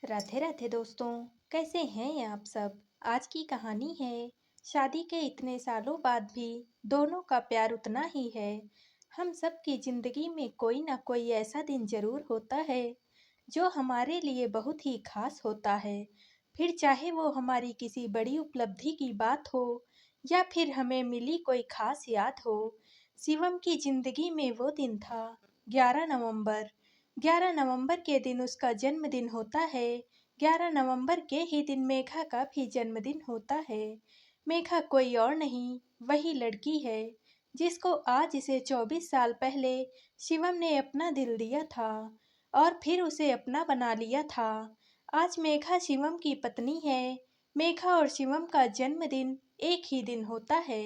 राधे राधे दोस्तों। कैसे हैं आप सब। आज की कहानी है शादी के इतने सालों बाद भी दोनों का प्यार उतना ही है। हम सब की जिंदगी में कोई ना कोई ऐसा दिन जरूर होता है जो हमारे लिए बहुत ही खास होता है। फिर चाहे वो हमारी किसी बड़ी उपलब्धि की बात हो या फिर हमें मिली कोई खास याद हो। शिवम की जिंदगी में वो दिन था 11 नवंबर। 11 नवंबर के दिन उसका जन्मदिन होता है। 11 नवंबर के ही दिन मेघा का भी जन्मदिन होता है। मेघा कोई और नहीं, वही लड़की है जिसको आज से 24 साल पहले शिवम ने अपना दिल दिया था और फिर उसे अपना बना लिया था। आज मेघा शिवम की पत्नी है। मेघा और शिवम का जन्मदिन एक ही दिन होता है।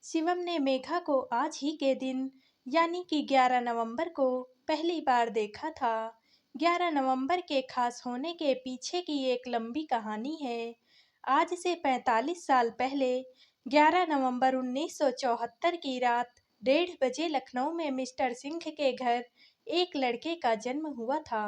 शिवम ने मेघा को आज ही के दिन यानी कि 11 नवंबर को पहली बार देखा था। 11 नवंबर के खास होने के पीछे की एक लंबी कहानी है। आज से 45 साल पहले 11 नवंबर 1974 की रात 1:30 बजे लखनऊ में मिस्टर सिंह के घर एक लड़के का जन्म हुआ था।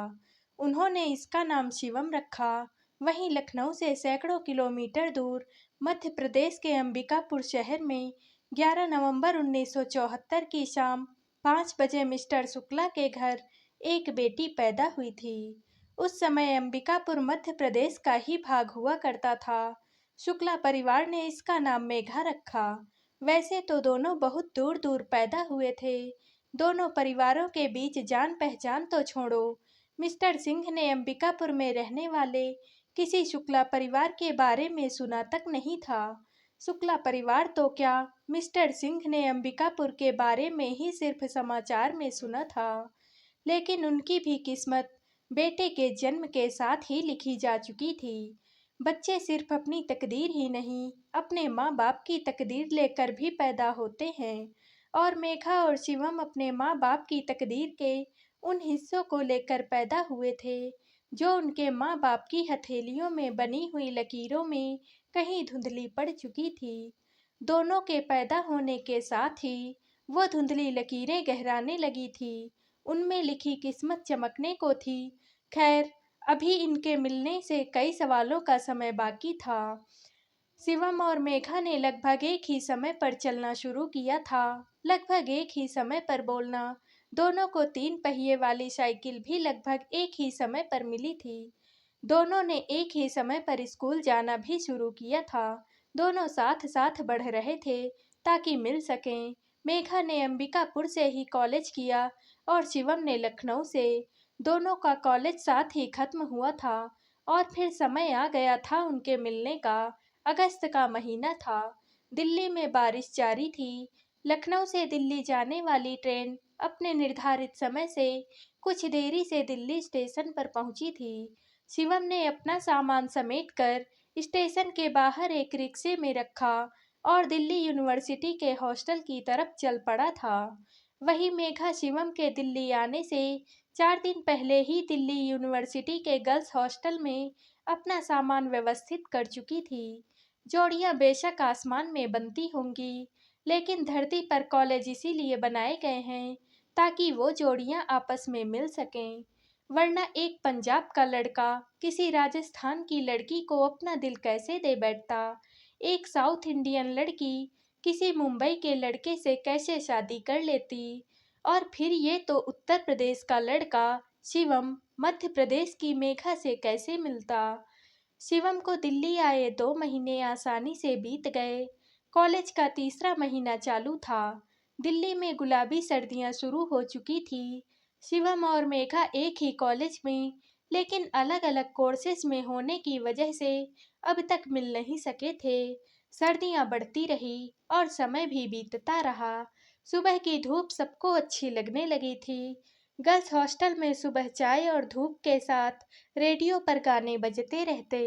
उन्होंने इसका नाम शिवम रखा। वहीं लखनऊ से सैकड़ों किलोमीटर दूर मध्य प्रदेश के अंबिकापुर शहर में 11 नवंबर 1974 की शाम 5 बजे मिस्टर शुक्ला के घर एक बेटी पैदा हुई थी। उस समय अंबिकापुर मध्य प्रदेश का ही भाग हुआ करता था। शुक्ला परिवार ने इसका नाम मेघा रखा। वैसे तो दोनों बहुत दूर दूर पैदा हुए थे। दोनों परिवारों के बीच जान पहचान तो छोड़ो, मिस्टर सिंह ने अंबिकापुर में रहने वाले किसी शुक्ला परिवार के बारे में सुना तक नहीं था। शुक्ला परिवार तो क्या, मिस्टर सिंह ने अंबिकापुर के बारे में ही सिर्फ समाचार में सुना था। लेकिन उनकी भी किस्मत बेटे के जन्म के साथ ही लिखी जा चुकी थी। बच्चे सिर्फ अपनी तकदीर ही नहीं, अपने माँ बाप की तकदीर लेकर भी पैदा होते हैं। और मेघा और शिवम अपने माँ बाप की तकदीर के उन हिस्सों को लेकर पैदा हुए थे जो उनके माँ बाप की हथेलियों में बनी हुई लकीरों में कहीं धुंधली पड़ चुकी थी। दोनों के पैदा होने के साथ ही वो धुंधली लकीरें गहराने लगी थी। उनमें लिखी किस्मत चमकने को थी। खैर, अभी इनके मिलने से कई सवालों का समय बाकी था। शिवम और मेघा ने लगभग एक ही समय पर चलना शुरू किया था। लगभग एक ही समय पर बोलना। दोनों को 3 पहिए वाली साइकिल भी लगभग एक ही समय पर मिली थी। दोनों ने एक ही समय पर स्कूल जाना भी शुरू किया था। दोनों साथ साथ बढ़ रहे थे ताकि मिल सकें। मेघा ने अंबिकापुर से ही कॉलेज किया और शिवम ने लखनऊ से। दोनों का कॉलेज साथ ही खत्म हुआ था और फिर समय आ गया था उनके मिलने का। अगस्त का महीना था। दिल्ली में बारिश जारी थी। लखनऊ से दिल्ली जाने वाली ट्रेन अपने निर्धारित समय से कुछ देरी से दिल्ली स्टेशन पर पहुंची थी। शिवम ने अपना सामान समेटकर स्टेशन के बाहर एक रिक्शे में रखा और दिल्ली यूनिवर्सिटी के हॉस्टल की तरफ चल पड़ा था। वही मेघा शिवम के दिल्ली आने से 4 दिन पहले ही दिल्ली यूनिवर्सिटी के गर्ल्स हॉस्टल में अपना सामान व्यवस्थित कर चुकी थी। जोड़ियां बेशक आसमान में बनती होंगी, लेकिन धरती पर कॉलेज इसीलिए बनाए गए हैं ताकि वो जोड़ियां आपस में मिल सकें। वरना एक पंजाब का लड़का किसी राजस्थान की लड़की को अपना दिल कैसे दे बैठता। एक साउथ इंडियन लड़की किसी मुंबई के लड़के से कैसे शादी कर लेती। और फिर ये तो उत्तर प्रदेश का लड़का शिवम मध्य प्रदेश की मेघा से कैसे मिलता। शिवम को दिल्ली आए 2 महीने आसानी से बीत गए। कॉलेज का तीसरा महीना चालू था। दिल्ली में गुलाबी सर्दियां शुरू हो चुकी थी। शिवम और मेघा एक ही कॉलेज में लेकिन अलग अलग कोर्सेज में होने की वजह से अब तक मिल नहीं सके थे। सर्दियां बढ़ती रही और समय भी बीतता रहा। सुबह की धूप सबको अच्छी लगने लगी थी। गर्ल्स हॉस्टल में सुबह चाय और धूप के साथ रेडियो पर गाने बजते रहते।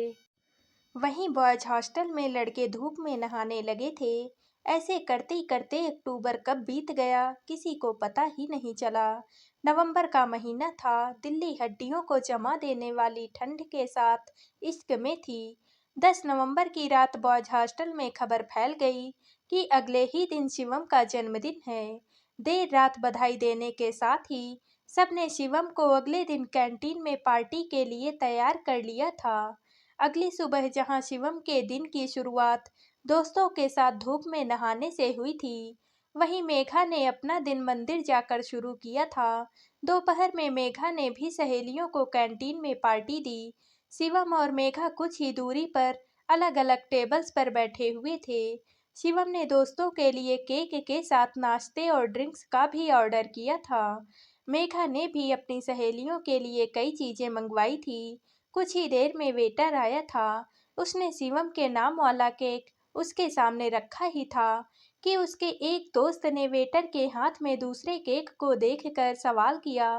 वहीं बॉयज हॉस्टल में लड़के धूप में नहाने लगे थे। ऐसे करते करते अक्टूबर कब बीत गया किसी को पता ही नहीं चला। नवंबर का महीना था। दिल्ली हड्डियों को जमा देने वाली ठंड के साथ इश्क में थी। 10 नवंबर की रात बॉयज हॉस्टल में खबर फैल गई कि अगले ही दिन शिवम का जन्मदिन है। देर रात बधाई देने के साथ ही सबने शिवम को अगले दिन कैंटीन में पार्टी के लिए तैयार कर लिया था। अगली सुबह जहां शिवम के दिन की शुरुआत दोस्तों के साथ धूप में नहाने से हुई थी, वहीं मेघा ने अपना दिन मंदिर जाकर शुरू किया था। दोपहर में मेघा ने भी सहेलियों को कैंटीन में पार्टी दी। शिवम और मेघा कुछ ही दूरी पर अलग-अलग टेबल्स पर बैठे हुए थे। शिवम ने दोस्तों के लिए केक के साथ नाश्ते और ड्रिंक्स का भी ऑर्डर किया था। मेघा ने भी अपनी सहेलियों के लिए कई चीजें मंगवाई थी। कुछ ही देर में वेटर आया था। उसने शिवम के नाम वाला केक उसके सामने रखा ही था कि उसके एक दोस्त ने वेटर के हाथ में दूसरे केक को देखकर सवाल किया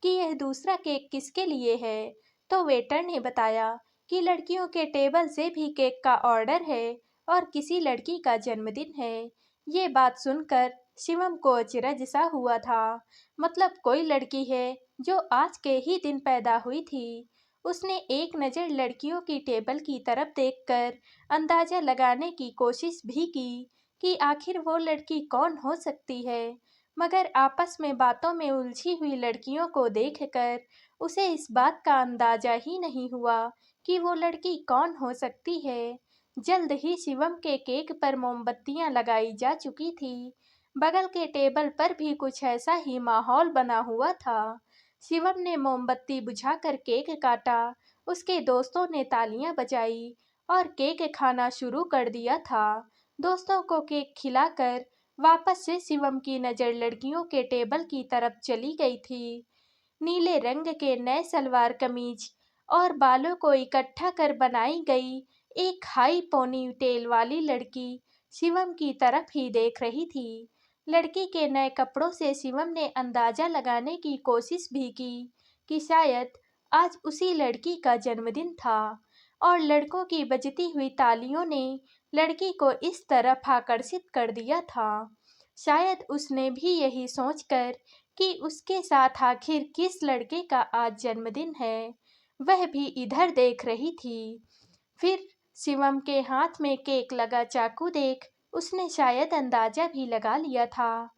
कि यह दूसरा केक किसके लिए है। तो वेटर ने बताया कि लड़कियों के टेबल से भी केक का ऑर्डर है और किसी लड़की का जन्मदिन है। ये बात सुनकर शिवम को अचरज सा हुआ था। मतलब कोई लड़की है जो आज के ही दिन पैदा हुई थी। उसने एक नज़र लड़कियों की टेबल की तरफ देखकर अंदाजा लगाने की कोशिश भी की कि आखिर वो लड़की कौन हो सकती है, मगर आपस में बातों में उलझी हुई लड़कियों को देखकर उसे इस बात का अंदाजा ही नहीं हुआ कि वो लड़की कौन हो सकती है। जल्द ही शिवम के केक पर मोमबत्तियां लगाई जा चुकी थी। बगल के टेबल पर भी कुछ ऐसा ही माहौल बना हुआ था। शिवम ने मोमबत्ती बुझाकर केक काटा। उसके दोस्तों ने तालियां बजाई और केक खाना शुरू कर दिया था। दोस्तों को केक खिलाकर वापस से शिवम की नज़र लड़कियों के टेबल की तरफ चली गई थी। नीले रंग के नए सलवार कमीज और बालों को इकट्ठा कर बनाई गई एक हाई पोनी टेल वाली लड़की शिवम की तरफ ही देख रही थी। लड़की के नए कपड़ों से शिवम ने अंदाजा लगाने की कोशिश भी की कि शायद आज उसी लड़की का जन्मदिन था, और लड़कों की बजती हुई तालियों ने लड़की को इस तरफ आकर्षित कर दिया था। शायद उसने भी यही सोचकर कि उसके साथ आखिर किस लड़के का आज जन्मदिन है, वह भी इधर देख रही थी। फिर शिवम के हाथ में केक लगा चाकू देख उसने शायद अंदाजा भी लगा लिया था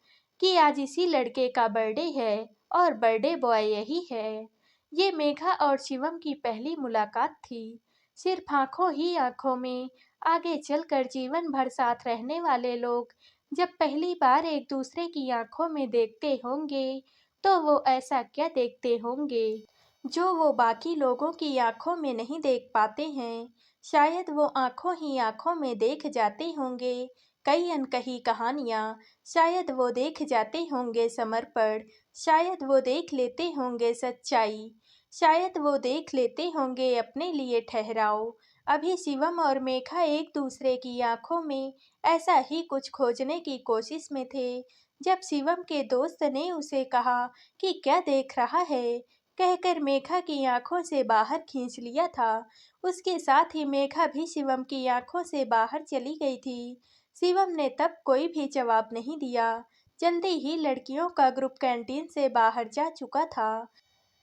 कि आज इसी लड़के का बर्थडे है और बर्थडे बॉय यही है। ये मेघा और शिवम की पहली मुलाकात थी। सिर्फ आंखों ही आंखों में आगे चलकर जीवन भर साथ रहने वाले लोग जब पहली बार एक दूसरे की आंखों में देखते होंगे, तो वो ऐसा क्या देखते होंगे जो वो बाकी लोगों की आंखों में नहीं देख पाते हैं। शायद वो आंखों ही आंखों में देख जाते होंगे कई अनकही कहानियाँ। शायद वो देख जाते होंगे समर्पण। शायद वो देख लेते होंगे सच्चाई। शायद वो देख लेते होंगे अपने लिए ठहराव। अभी शिवम और मेघा एक दूसरे की आंखों में ऐसा ही कुछ खोजने की कोशिश में थे, जब शिवम के दोस्त ने उसे कहा कि क्या देख रहा है, कहकर मेघा की आंखों से बाहर खींच लिया था। उसके साथ ही मेघा भी शिवम की आंखों से बाहर चली गई थी। शिवम ने तब कोई भी जवाब नहीं दिया। जल्दी ही लड़कियों का ग्रुप कैंटीन से बाहर जा चुका था,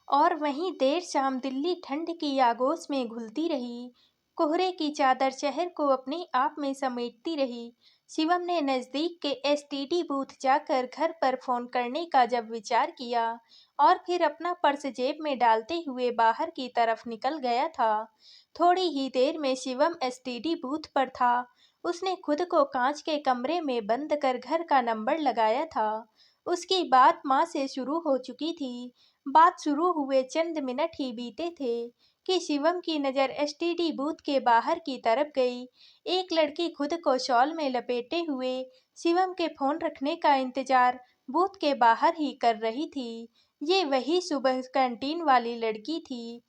और वहीं देर शाम दिल्ली ठंड की आगोश में घुलती रही। कोहरे की चादर शहर को अपने आप में समेटती रही। शिवम ने नज़दीक के एसटीडी बूथ जाकर घर पर फोन करने का जब विचार किया और फिर अपना पर्स जेब में डालते हुए बाहर की तरफ निकल गया था। थोड़ी ही देर में शिवम एसटीडी बूथ पर था। उसने खुद को कांच के कमरे में बंद कर घर का नंबर लगाया था। उसकी बात माँ से शुरू हो चुकी थी। बात शुरू हुए चंद मिनट ही बीते थे कि शिवम की नज़र एसटीडी बूथ के बाहर की तरफ गई। एक लड़की खुद को शॉल में लपेटे हुए शिवम के फोन रखने का इंतजार बूथ के बाहर ही कर रही थी। ये वही सुबह कैंटीन वाली लड़की थी।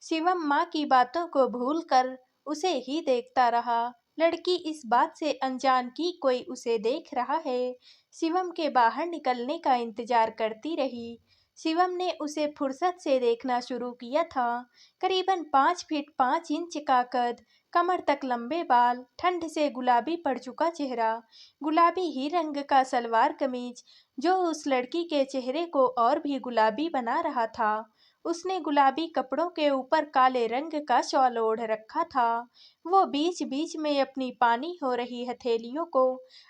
शिवम माँ की बातों को भूलकर उसे ही देखता रहा। लड़की इस बात से अनजान कि कोई उसे देख रहा है, शिवम के बाहर निकलने का इंतजार करती रही। शिवम ने उसे फुर्सत से देखना शुरू किया था। करीबन 5 फीट 5 इंच का कद, कमर तक लंबे बाल, ठंड से गुलाबी पड़ चुका चेहरा, गुलाबी ही रंग का सलवार कमीज जो उस लड़की के चेहरे को और भी गुलाबी बना रहा था। उसने गुलाबी कपड़ों के ऊपर काले रंग का शॉल ओढ़ रखा था। वो बीच-बीच में अपनी पानी हो रही हथेलियों को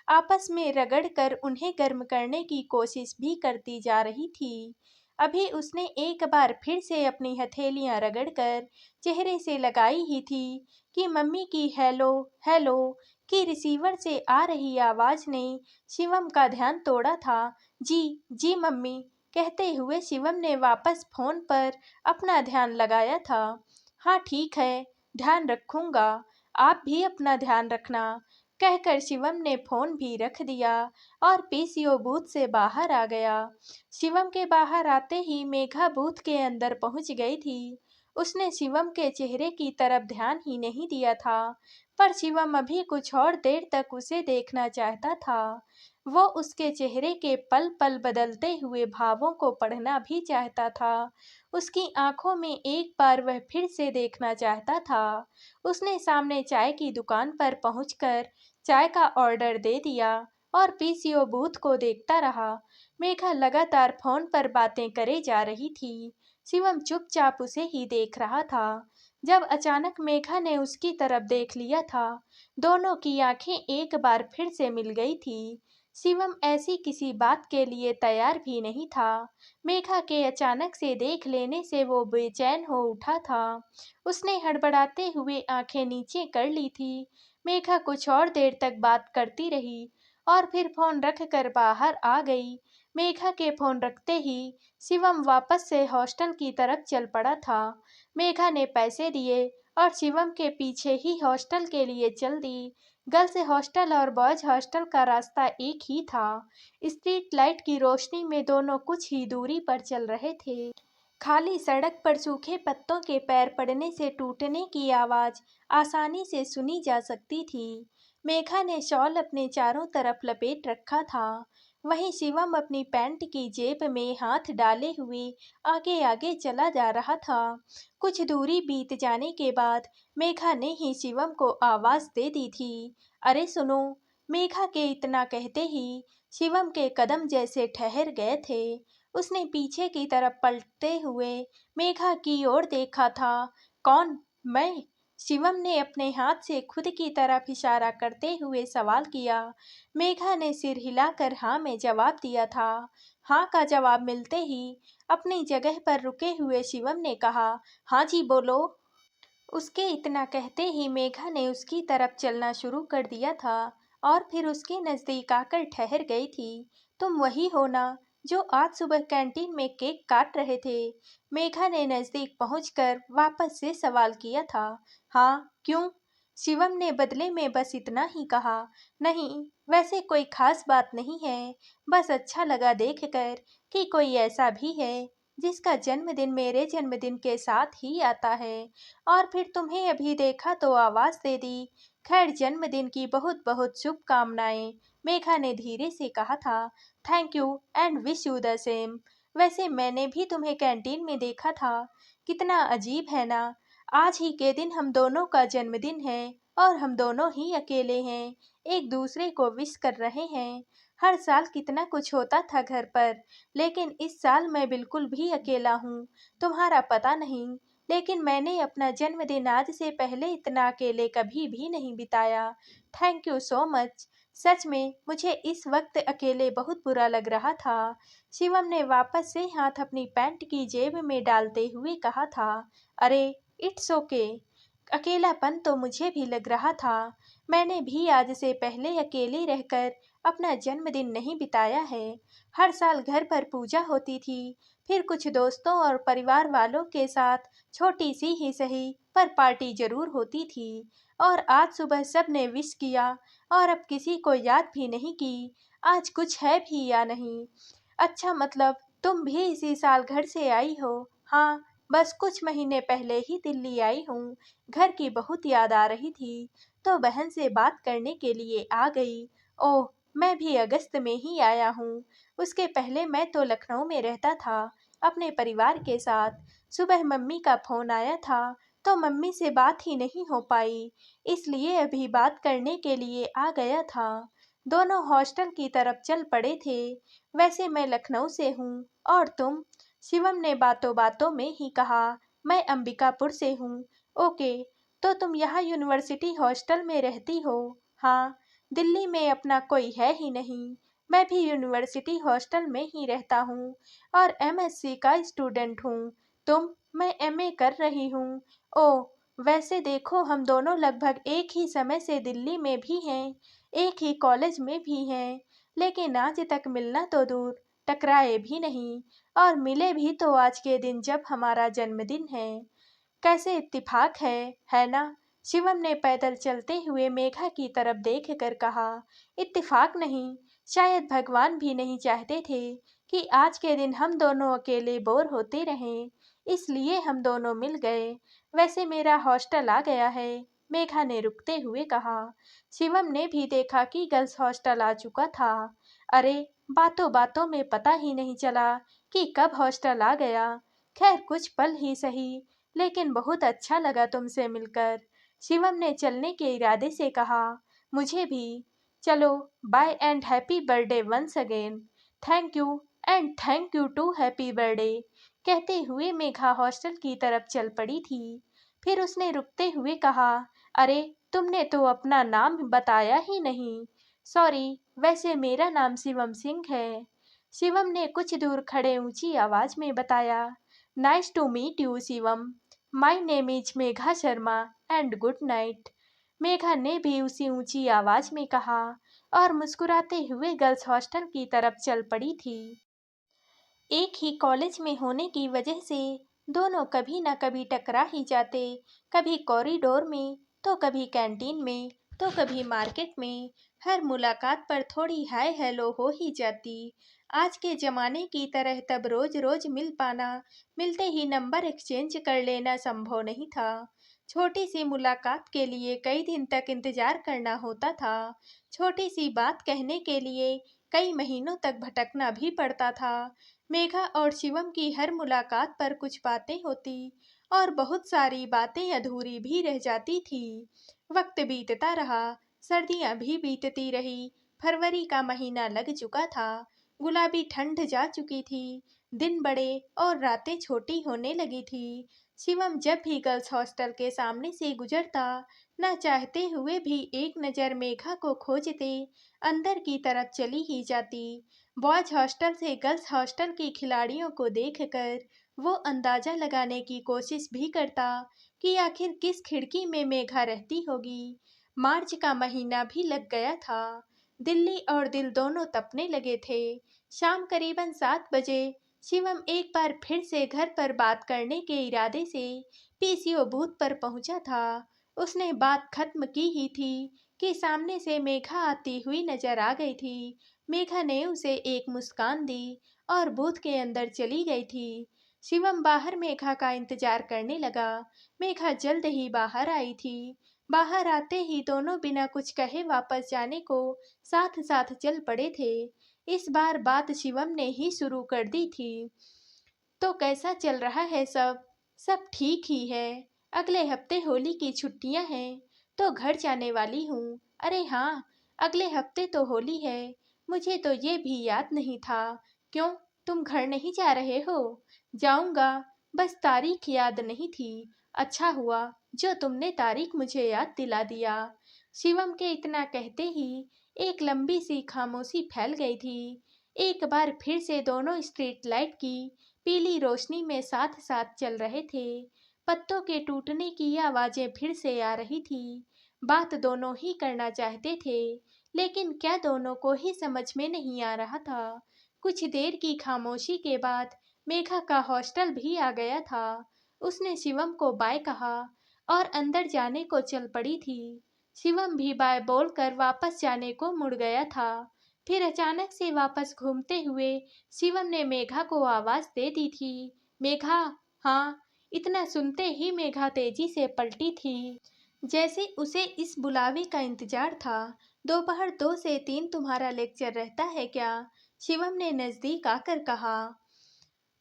आपस में रगड़कर उन्हें गर्म करने की कोशिश भी करती जा रही थी। अभी उसने एक बार फिर से अपनी हथेलियां रगड़कर चेहरे से लगाई ही थी कि मम्मी की हेलो हेलो की रिसीवर से आ रही आवाज ने शिवम का ध्यान तोड़ा था। जी जी मम्मी कहते हुए शिवम ने वापस फोन पर अपना ध्यान लगाया था। हाँ ठीक है, ध्यान रखूंगा, आप भी अपना ध्यान रखना, कहकर शिवम ने फोन भी रख दिया और पीसीओ बूथ से बाहर आ गया। शिवम के बाहर आते ही मेघा बूथ के अंदर पहुंच गई थी। उसने शिवम के चेहरे की तरफ ध्यान ही नहीं दिया था, पर शिवम अभी कुछ और देर तक उसे देखना चाहता था। वो उसके चेहरे के पल पल बदलते हुए भावों को पढ़ना भी चाहता था। उसकी आंखों में एक बार वह फिर से देखना चाहता था। उसने सामने चाय की दुकान पर पहुंचकर चाय का ऑर्डर दे दिया और पीसीओ बूथ को देखता रहा। मेघा लगातार फोन पर बातें करे जा रही थी। शिवम चुपचाप उसे ही देख रहा था। जब अचानक मेघा ने उसकी तरफ देख लिया था, दोनों की आंखें एक बार फिर से मिल गई थी। शिवम ऐसी किसी बात के लिए तैयार भी नहीं था। मेघा के अचानक से देख लेने से वो बेचैन हो उठा था। उसने हड़बड़ाते हुए आंखें नीचे कर ली थी। मेघा कुछ और देर तक बात करती रही और फिर फोन रखकर बाहर आ गई। मेघा के फोन रखते ही शिवम वापस से हॉस्टल की तरफ चल पड़ा था। मेघा ने पैसे दिए और शिवम के पीछे ही हॉस्टल के लिए चल दी। गर्ल्स हॉस्टल और बॉयज हॉस्टल का रास्ता एक ही था। स्ट्रीट लाइट की रोशनी में दोनों कुछ ही दूरी पर चल रहे थे। खाली सड़क पर सूखे पत्तों के पैर पड़ने से टूटने की आवाज आसानी से सुनी जा सकती थी। मेघा ने शॉल अपने चारों तरफ लपेट रखा था। वहीं शिवम अपनी पैंट की जेब में हाथ डाले हुए आगे आगे चला जा रहा था। कुछ दूरी बीत जाने के बाद मेघा ने ही शिवम को आवाज दे दी थी। अरे सुनो। मेघा के इतना कहते ही शिवम के कदम जैसे ठहर गए थे। उसने पीछे की तरफ पलटते हुए मेघा की ओर देखा था। कौन? मैं? शिवम ने अपने हाथ से खुद की तरफ इशारा करते हुए सवाल किया। मेघा ने सिर हिलाकर हाँ में जवाब दिया था। हाँ का जवाब मिलते ही अपनी जगह पर रुके हुए शिवम ने कहा, हाँ जी बोलो। उसके इतना कहते ही मेघा ने उसकी तरफ चलना शुरू कर दिया था और फिर उसके नजदीक आकर ठहर गई थी। तुम वही हो ना जो आज सुबह कैंटीन में केक काट रहे थे? मेघा ने नजदीक पहुंचकर वापस से सवाल किया था। हाँ, क्यों? शिवम ने बदले में बस इतना ही कहा। नहीं, वैसे कोई खास बात नहीं है, बस अच्छा लगा देखकर कि कोई ऐसा भी है जिसका जन्मदिन मेरे जन्मदिन के साथ ही आता है। और फिर तुम्हें अभी देखा तो आवाज दे दी। खैर जन्मदिन की बहुत बहुत शुभकामनाएं, मेघा ने धीरे से कहा था। Thank you and wish you the same. वैसे मैंने भी तुम्हें कैंटीन में देखा था। कितना अजीब है ना, आज ही के दिन हम दोनों का जन्मदिन है और हम दोनों ही अकेले हैं, एक दूसरे को विश कर रहे हैं। हर साल कितना कुछ होता था घर पर, लेकिन इस साल मैं बिल्कुल भी अकेला हूँ। तुम्हारा पता नहीं, लेकिन मैंने अपना जन्मदिन आज से पहले इतना अकेले कभी भी नहीं बिताया। Thank you so much. सच में मुझे इस वक्त अकेले बहुत बुरा लग रहा था। शिवम ने वापस से हाथ अपनी पैंट की जेब में डालते हुए कहा था। अरे इट्स ओके। अकेलापन तो मुझे भी लग रहा था। मैंने भी आज से पहले अकेले रहकर अपना जन्मदिन नहीं बिताया है। हर साल घर पर पूजा होती थी, फिर कुछ दोस्तों और परिवार वालों के साथ छोटी सी ही सही पर पार्टी जरूर होती थी। और आज सुबह सब ने विश किया और अब किसी को याद भी नहीं की आज कुछ है भी या नहीं। अच्छा मतलब तुम भी इसी साल घर से आई हो? हाँ, बस कुछ महीने पहले ही दिल्ली आई हूँ। घर की बहुत याद आ रही थी, तो बहन से बात करने के लिए आ गई। ओह, मैं भी अगस्त में ही आया हूँ। उसके पहले मैं तो लखनऊ में रहता था, अपने परिवार के साथ। सुबह मम्मी का फोन आया था, तो मम्मी से बात ही नहीं हो पाई, इसलिए अभी बात करने के लिए आ गया था। दोनों हॉस्टल की तरफ चल पड़े थे। वैसे मैं लखनऊ से हूँ, और तुम? शिवम ने बातों बातों में ही कहा। मैं अंबिकापुर से हूँ। ओके, तो तुम यहाँ यूनिवर्सिटी हॉस्टल में रहती हो? हाँ, दिल्ली में अपना कोई है ही नहीं। मैं भी यूनिवर्सिटी हॉस्टल में ही रहता हूँ और एमएससी का स्टूडेंट हूँ। तुम? मैं एमए कर रही हूँ। ओह, वैसे देखो हम दोनों लगभग एक ही समय से दिल्ली में भी हैं, एक ही कॉलेज में भी हैं, लेकिन आज तक मिलना तो दूर, टकराए भी नहीं और मिले भी तो आज के दिन जब हमारा जन्मदिन है। कैसे इत्तेफाक है ना? शिवम ने पैदल चलते हुए मेघा की तरफ देखकर कहा। इत्तेफाक नहीं, शायद भगवान भी नहीं चाहते थे कि आज के दिन हम दोनों अकेले बोर होते रहें, इसलिए हम दोनों मिल गए। वैसे मेरा हॉस्टल आ गया है, मेघा ने रुकते हुए कहा। शिवम ने भी देखा कि गर्ल्स हॉस्टल आ चुका था। अरे, बातों बातों में पता ही नहीं चला कि कब हॉस्टल आ गया। खैर कुछ पल ही सही, लेकिन बहुत अच्छा लगा तुमसे मिलकर। शिवम ने चलने के इरादे से कहा। मुझे भी। चलो, bye and happy birthday once again. Thank you and thank you too happy birthday. कहते हुए मेघा हॉस्टल की तरफ चल पड़ी थी। फिर उसने रुकते हुए कहा, अरे, तुमने तो अपना नाम बताया ही नहीं। सॉरी, वैसे मेरा नाम शिवम सिंह है। शिवम ने कुछ दूर खड़े ऊंची आवाज में बताया। Nice to meet you Shivam. My name is Megha Sharma and good night. Megha ने भी उसी ऊंची आवाज में कहा और मुस्कुराते हुए गर्ल्स हॉस्टल की तरफ चल पड़ी थी। एक ही कॉलेज में होने की वजह से दोनों कभी न कभी टकरा ही जाते, कभी कॉरिडोर में, तो कभी कैंटीन में, तो कभी मार्केट में। हर मुलाकात पर थोड़ी हाय हेलो हो ही जाती। आज के जमाने की तरह तब रोज रोज मिल पाना, मिलते ही नंबर एक्सचेंज कर लेना संभव नहीं था। छोटी सी मुलाकात के लिए कई दिन तक इंतजार करना होता था। छोटी सी बात कहने के लिए कई महीनों तक भटकना भी पड़ता था। मेघा और शिवम की हर मुलाकात पर कुछ बातें होती और बहुत सारी बातें अधूरी भी रह जाती थी। वक्त बीतता रहा, सर्दियां भी बीतती रही, फरवरी का महीना लग चुका था, गुलाबी ठंड जा चुकी थी, दिन बड़े और रातें छोटी होने लगी थी। शिवम जब भी गर्ल्स हॉस्टल के सामने से गुजरता, न चाहते हुए भी एक नज़र मेघा को खोजते अंदर की तरफ चली ही जाती। बॉयज हॉस्टल से गर्ल्स हॉस्टल की खिलाड़ियों को देखकर वो अंदाजा लगाने की कोशिश भी करता कि आखिर किस खिड़की में मेघा रहती होगी। मार्च का महीना भी लग गया था। दिल्ली और दिल दोनों तपने लगे थे। शाम करीबन 7 बजे शिवम एक बार फिर से घर पर बात करने के इरादे से पीसीओ बूथ पर पहुंचा था। उसने बात खत्म की ही थी कि सामने से मेघा आती हुई नजर आ गई थी। मेघा ने उसे एक मुस्कान दी और बूथ के अंदर चली गई थी। शिवम बाहर मेघा का इंतजार करने लगा। मेघा जल्द ही बाहर आई थी। बाहर आते ही दोनों बिना कुछ कहे वापस जाने को साथ साथ चल पड़े थे। इस बार बात शिवम ने ही शुरू कर दी थी। तो कैसा चल रहा है सब? सब ठीक ही है। अगले हफ्ते होली की छुट्टियां हैं, तो घर जाने वाली हूँ। अरे हाँ, अगले हफ्ते तो होली है। मुझे तो ये भी याद नहीं था। क्यों, तुम घर नहीं जा रहे हो? जाऊंगा, बस तारीख याद नहीं थी। अच्छा हुआ जो तुमने तारीख मुझे याद दिला दिया। शिवम के इतना कहते ही एक लंबी सी खामोशी फैल गई थी। एक बार फिर से दोनों स्ट्रीट लाइट की पीली रोशनी में साथ साथ चल रहे थे। पत्तों के टूटने की आवाजें फिर से आ रही थी। बात दोनों ही करना चाहते थे, लेकिन क्या दोनों को ही समझ में नहीं आ रहा था। कुछ देर की खामोशी के बाद मेघा का हॉस्टल भी आ गया था। उसने शिवम को बाय कहा और अंदर जाने को चल पड़ी थी। शिवम भी बाय बोलकर वापस जाने को मुड़ गया था। फिर अचानक से वापस घूमते हुए शिवम ने मेघा को आवाज दे दी थी। मेघा। हाँ। इतना सुनते ही मेघा तेजी से पलटी थी, जैसे उसे इस बुलावे का इंतजार था। दोपहर 2 से 3 तुम्हारा लेक्चर रहता है क्या? शिवम ने नजदीक आकर कहा।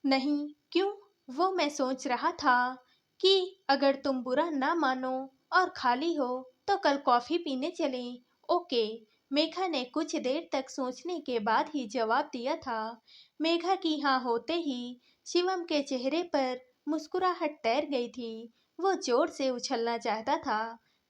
नहीं, क्यों? वो मैं सोच रहा था कि अगर तुम बुरा ना मानो और खाली हो तो कल कॉफी पीने चलें। ओके। मेघा ने कुछ देर तक सोचने के बाद ही जवाब दिया था। मेघा की हाँ होते ही शिवम के चेहरे पर मुस्कुराहट तैर गई थी। वो जोर से उछलना चाहता था।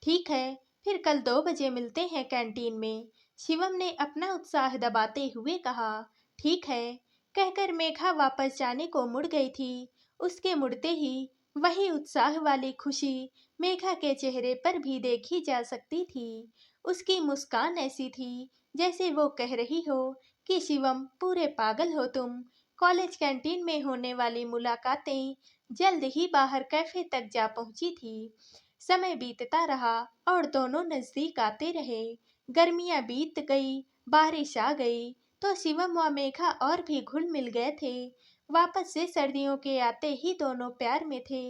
ठीक है, फिर कल 2 बजे मिलते हैं कैंटीन में। शिवम ने अपना उत्साह दबाते हुए कहा। ठीक है, कहकर मेघा वापस जाने को मुड़ गई थी। उसके मुड़ते ही वही उत्साह वाली खुशी मेघा के चेहरे पर भी देखी जा सकती थी। उसकी मुस्कान ऐसी थी जैसे वो कह रही हो कि शिवम, पूरे पागल हो तुम। कॉलेज कैंटीन में होने वाली मुलाकातें जल्द ही बाहर कैफे तक जा पहुंची थी। समय बीतता रहा और दोनों नजदीक आते रहे। गर्मियां बीत गई, बारिश आ गई, तो शिवम व मेघा और भी घुल मिल गए थे। वापस से सर्दियों के आते ही दोनों प्यार में थे।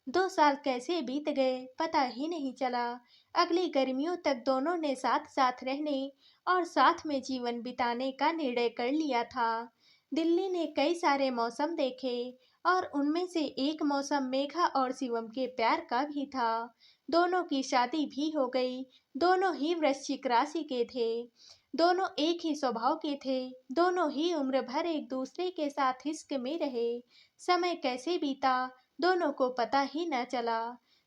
2 साल कैसे बीत गए पता ही नहीं चला। अगली गर्मियों तक दोनों ने साथ साथ रहने और साथ में जीवन बिताने का निर्णय कर लिया था। दिल्ली ने कई सारे मौसम देखे और उनमें से एक मौसम मेघा और शिवम के प्यार का भी था। दोनों की शादी भी हो गई। दोनों ही वृश्चिक राशि के थे। दोनों एक ही स्वभाव के थे। दोनों ही उम्र भर एक दूसरे के साथ इश्क में रहे। समय कैसे बीता दोनों को पता ही न चला।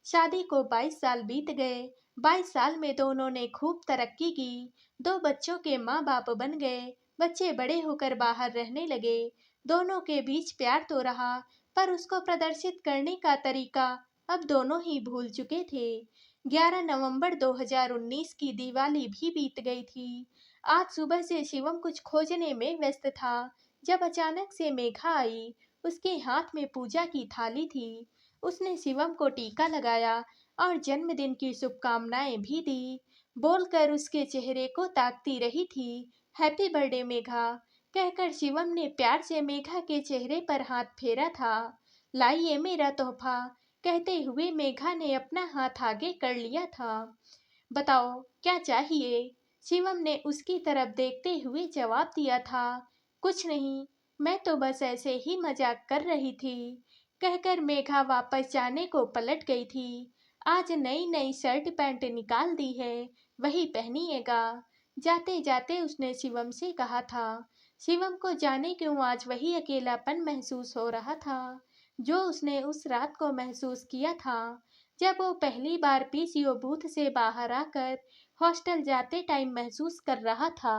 शादी को 22 साल बीत गए। 22 साल में दोनों ने खूब तरक्की की। 2 बच्चों के माँ बाप बन गए। बच्चे बड़े होकर बाहर रहने लगे। दोनों के बीच प्यार तो रहा, पर उसको प्रदर्शित करने का तरीका अब दोनों ही भूल चुके थे। 11 नवंबर 2019 की दिवाली भी बीत गई थी। आज सुबह से शिवम कुछ खोजने में व्यस्त था, जब अचानक से मेघा आई। उसके हाथ में पूजा की थाली थी। उसने शिवम को टीका लगाया और जन्मदिन की शुभकामनाएं भी दी। बोलकर उसके चेहरे को ताकती रही थी। हैप्पी बर्थडे मेघा, कहकर शिवम ने प्यार से मेघा के चेहरे पर हाथ फेरा था। लाइए मेरा तोहफा, कहते हुए मेघा ने अपना हाथ आगे कर लिया था। बताओ क्या चाहिए? शिवम ने उसकी तरफ देखते हुए जवाब दिया था। कुछ नहीं, मैं तो बस ऐसे ही मजाक कर रही थी, कहकर मेघा वापस जाने को पलट गई थी। आज नई नई शर्ट पैंट निकाल दी है, वही पहनिएगा। जाते जाते उसने शिवम से कहा था। शिवम को जाने क्यों आज वही अकेलापन महसूस हो रहा था, जो उसने उस रात को महसूस किया था, जब वो पहली बार पीसीओ बूथ से बाहर आकर हॉस्टल जाते टाइम महसूस कर रहा था।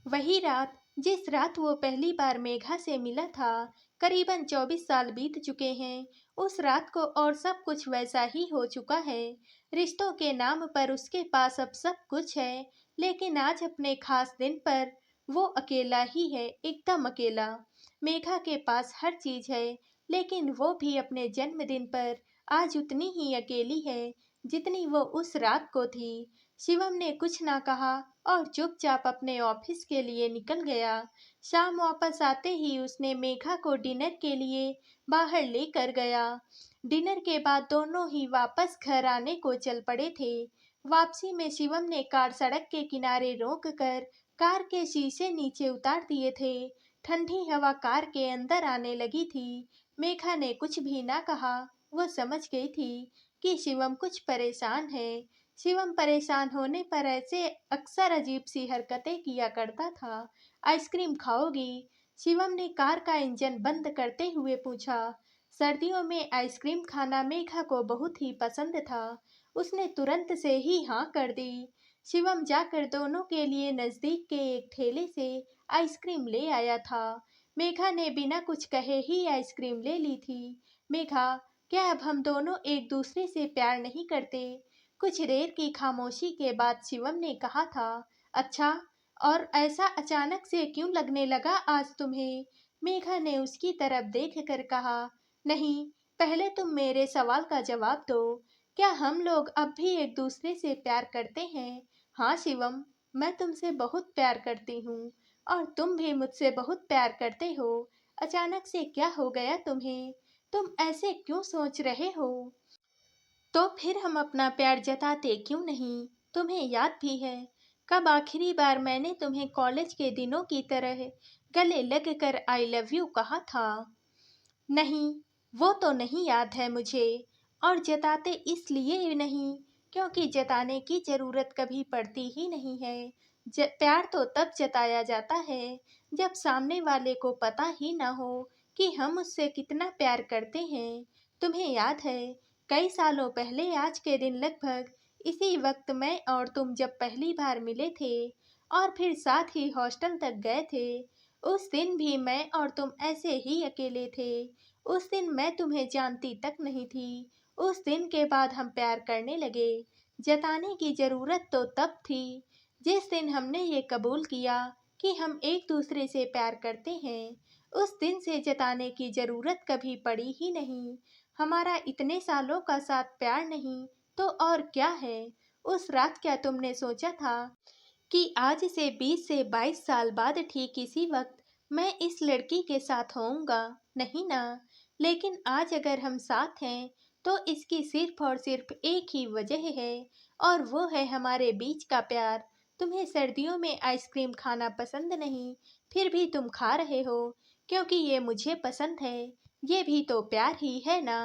वही रात, जिस रात वो पहली बार मेघा से मिला था। करीबन 24 साल बीत चुके हैं उस रात को, और सब कुछ वैसा ही हो चुका है। रिश्तों के नाम पर उसके पास अब सब कुछ है, लेकिन आज अपने खास दिन पर वो अकेला ही है, एकदम अकेला। मेघा के पास हर चीज है, लेकिन वो भी अपने जन्मदिन पर आज उतनी ही अकेली है जितनी वो उस रात को थी। शिवम ने कुछ ना कहा और चुपचाप अपने ऑफिस के लिए निकल गया। शाम वापस आते ही उसने मेघा को डिनर के लिए बाहर लेकर गया। डिनर के बाद दोनों ही वापस घर आने को चल पड़े थे। वापसी में शिवम ने कार सड़क के किनारे रोक कर कार के शीशे नीचे उतार दिए थे। ठंडी हवा कार के अंदर आने लगी थी। मेघा ने कुछ भी ना कहा। वो समझ गई थी कि शिवम कुछ परेशान है। शिवम परेशान होने पर ऐसे अक्सर अजीब सी हरकतें किया करता था। आइसक्रीम खाओगी? शिवम ने कार का इंजन बंद करते हुए पूछा। सर्दियों में आइसक्रीम खाना मेघा को बहुत ही पसंद था। उसने तुरंत से ही हाँ कर दी। शिवम जाकर दोनों के लिए नजदीक के एक ठेले से आइसक्रीम ले आया था। मेघा ने बिना कुछ कहे ही आइसक्रीम ले ली थी। मेघा, क्या अब हम दोनों एक दूसरे से प्यार नहीं करते? कुछ देर की खामोशी के बाद शिवम ने कहा था। अच्छा, और ऐसा अचानक से क्यों लगने लगा आज तुम्हें? मेघा ने उसकी तरफ देख कर कहा। नहीं, पहले तुम मेरे सवाल का जवाब दो। क्या हम लोग अब भी एक दूसरे से प्यार करते हैं? हाँ शिवम, मैं तुमसे बहुत प्यार करती हूँ और तुम भी मुझसे बहुत प्यार करते हो। अचानक से क्या हो गया तुम्हें? तुम ऐसे क्यों सोच रहे हो? तो फिर हम अपना प्यार जताते क्यों नहीं? तुम्हें याद भी है कब आखिरी बार मैंने तुम्हें कॉलेज के दिनों की तरह गले लग कर आई लव यू कहा था? नहीं, वो तो नहीं याद है मुझे। और जताते इसलिए नहीं क्योंकि जताने की जरूरत कभी पड़ती ही नहीं है। प्यार तो तब जताया जाता है जब सामने वाले को पता ही ना हो कि हम उससे कितना प्यार करते हैं। तुम्हें याद है, कई सालों पहले आज के दिन लगभग इसी वक्त मैं और तुम जब पहली बार मिले थे, और फिर साथ ही हॉस्टल तक गए थे। उस दिन भी मैं और तुम ऐसे ही अकेले थे। उस दिन मैं तुम्हें जानती तक नहीं थी। उस दिन के बाद हम प्यार करने लगे। जताने की जरूरत तो तब थी जिस दिन हमने ये कबूल किया कि हम एक दूसरे से प्यार करते हैं। उस दिन से जताने की जरूरत कभी पड़ी ही नहीं। हमारा इतने सालों का साथ प्यार नहीं तो और क्या है। उस रात क्या तुमने सोचा था कि आज से 20 से 22 साल बाद ठीक इसी वक्त मैं इस लड़की के साथ होऊंगा? नहीं ना। लेकिन आज अगर हम साथ हैं तो इसकी सिर्फ और सिर्फ एक ही वजह है, और वो है हमारे बीच का प्यार। तुम्हें सर्दियों में आइसक्रीम खाना पसंद नहीं, फिर भी तुम खा रहे हो क्योंकि ये मुझे पसंद है। ये भी तो प्यार ही है ना।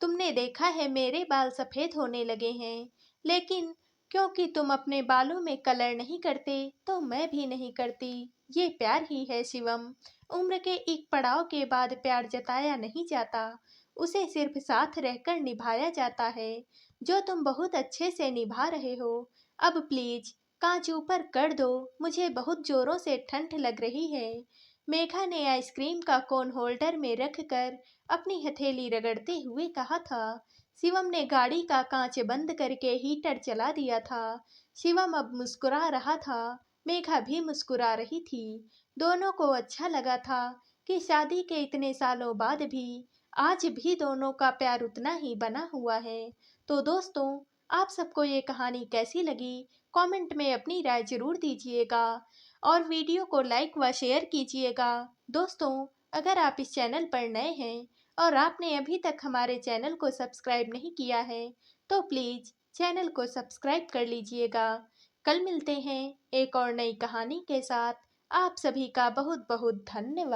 तुमने देखा है मेरे बाल सफेद होने लगे हैं, लेकिन क्योंकि तुम अपने बालों में कलर नहीं करते तो मैं भी नहीं करती। ये प्यार ही है शिवम। उम्र के एक पड़ाव के बाद प्यार जताया नहीं जाता, उसे सिर्फ साथ रहकर निभाया जाता है, जो तुम बहुत अच्छे से निभा रहे हो। अब प्लीज कांच ऊपर कर दो, मुझे बहुत जोरों से ठंड लग रही है। मेघा ने आइसक्रीम का कोन होल्डर में रखकर अपनी हथेली रगड़ते हुए कहा था। शिवम ने गाड़ी का कांच बंद करके हीटर चला दिया था। शिवम अब मुस्कुरा रहा था, मेघा भी मुस्कुरा रही थी। दोनों को अच्छा लगा था कि शादी के इतने सालों बाद भी आज भी दोनों का प्यार उतना ही बना हुआ है। तो दोस्तों, आप सबको ये कहानी कैसी लगी? कमेंट में अपनी राय जरूर दीजिएगा और वीडियो को लाइक व शेयर कीजिएगा। दोस्तों, अगर आप इस चैनल पर नए हैं और आपने अभी तक हमारे चैनल को सब्सक्राइब नहीं किया है तो प्लीज़ चैनल को सब्सक्राइब कर लीजिएगा। कल मिलते हैं एक और नई कहानी के साथ। आप सभी का बहुत बहुत धन्यवाद।